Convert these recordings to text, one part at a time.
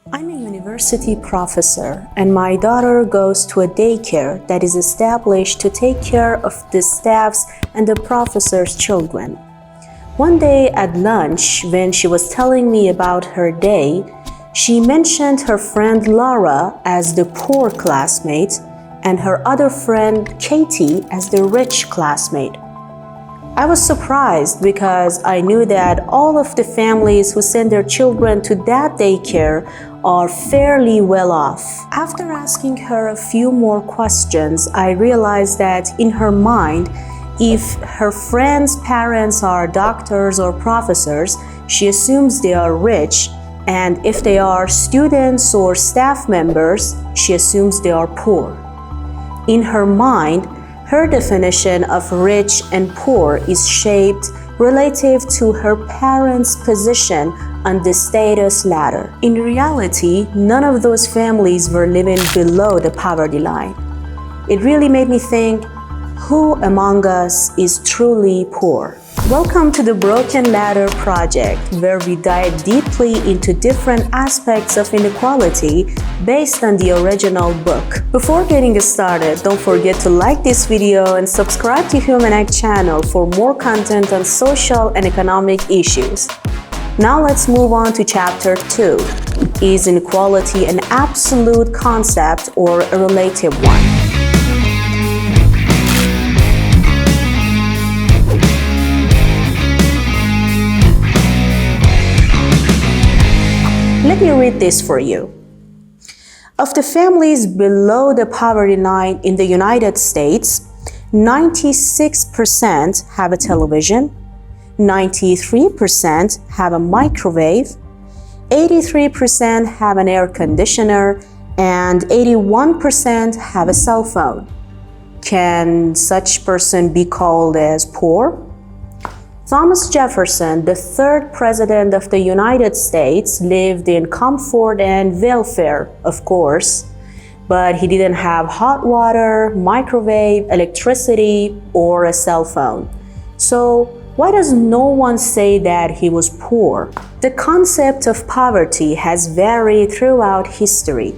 I'm a university professor, and my daughter goes to a daycare that is established to take care of the staff's and the professor's children. One day at lunch, when she was telling me about her day, she mentioned her friend Laura as the poor classmate and her other friend Katie as the rich classmate. I was surprised because I knew that all of the families who send their children to that daycare are fairly well off. After asking her a few more questions, I realized that in her mind, if her friends' parents are doctors or professors, she assumes they are rich, and if they are students or staff members, she assumes they are poor. In her mind, her definition of rich and poor is shaped relative to her parents' position on the status ladder. In reality, none of those families were living below the poverty line. It really made me think, who among us is truly poor? Welcome to the Broken Ladder Project, where we dive deeply into different aspects of inequality based on the original book. Before getting started, don't forget to like this video and subscribe to Human Ec channel for more content on social and economic issues. Now let's move on to Chapter 2. Is inequality an absolute concept or a relative one? Let me read this for you. Of the families below the poverty line in the United States, 96% have a television, 93% have a microwave, 83% have an air conditioner, and 81% have a cell phone. Can such person be called as poor? Thomas Jefferson, the third president of the United States, lived in comfort and welfare, of course, but he didn't have hot water, microwave, electricity, or a cell phone. So why does no one say that he was poor? The concept of poverty has varied throughout history.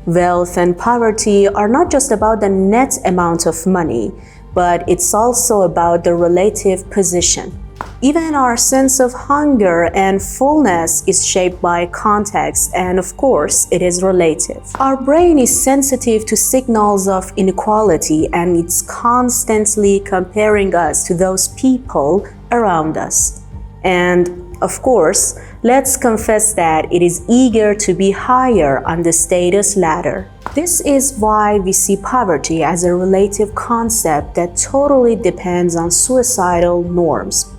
Wealth and poverty are not just about the net amount of money, but it's also about the relative position. Even our sense of hunger and fullness is shaped by context, and of course, it is relative. Our brain is sensitive to signals of inequality, and it's constantly comparing us to those people around us. And of course, let's confess that it is eager to be higher on the status ladder. This is why we see poverty as a relative concept that totally depends on suicidal norms.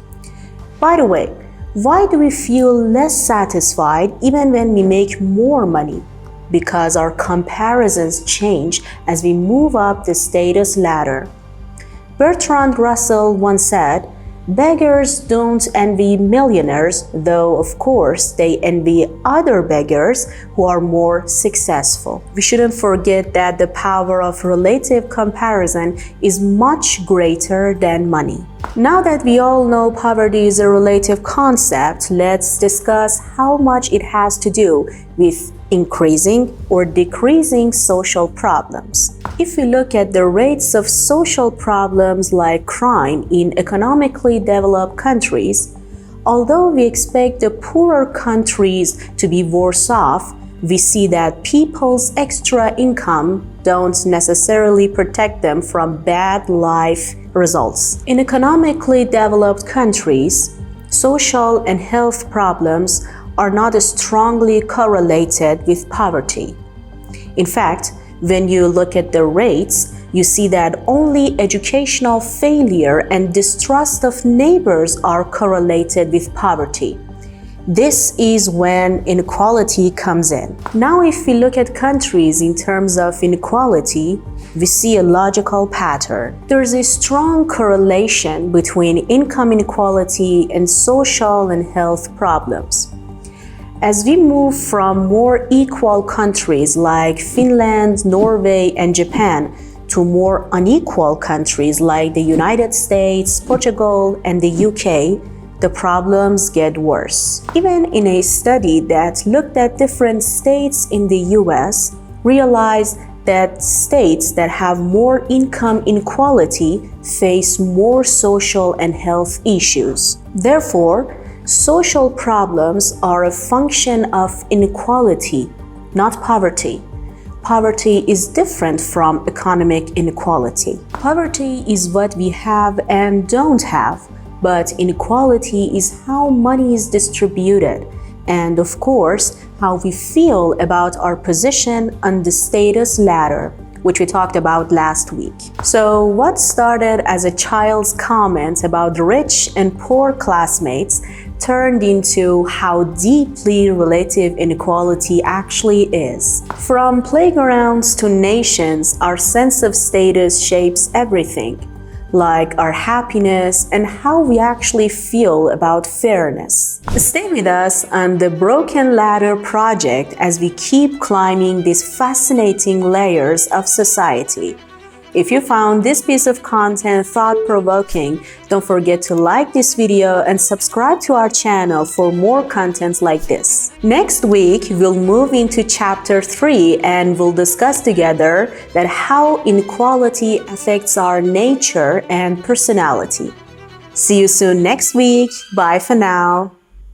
By the way, why do we feel less satisfied even when we make more money? Because our comparisons change as we move up the status ladder. Bertrand Russell once said, "Beggars don't envy millionaires, though of course they envy other beggars who are more successful." We shouldn't forget that the power of relative comparison is much greater than money. Now that we all know poverty is a relative concept, let's discuss how much it has to do with increasing or decreasing social problems. If we look at the rates of social problems like crime in economically developed countries, although we expect the poorer countries to be worse off, we see that people's extra income don't necessarily protect them from bad life results. In economically developed countries, social and health problems are not strongly correlated with poverty. In fact, when you look at the rates, you see that only educational failure and distrust of neighbors are correlated with poverty. This is when inequality comes in. Now, if we look at countries in terms of inequality, we see a logical pattern. There is a strong correlation between income inequality and social and health problems. As we move from more equal countries like Finland, Norway, and Japan to more unequal countries like the United States, Portugal, and the UK, the problems get worse. Even in a study that looked at different states in the US, realized that states that have more income inequality face more social and health issues. Therefore, social problems are a function of inequality, not poverty. Poverty is different from economic inequality. Poverty is what we have and don't have, but inequality is how money is distributed, and of course, how we feel about our position on the status ladder, which we talked about last week. So what started as a child's comment about the rich and poor classmates turned into how deeply relative inequality actually is. From playgrounds to nations, our sense of status shapes everything, like our happiness and how we actually feel about fairness. Stay with us on the Broken Ladder project as we keep climbing these fascinating layers of society. If you found this piece of content thought-provoking, don't forget to like this video and subscribe to our channel for more content like this. Next week, we'll move into chapter 3 and we'll discuss together that how inequality affects our nature and personality. See you soon next week. Bye for now.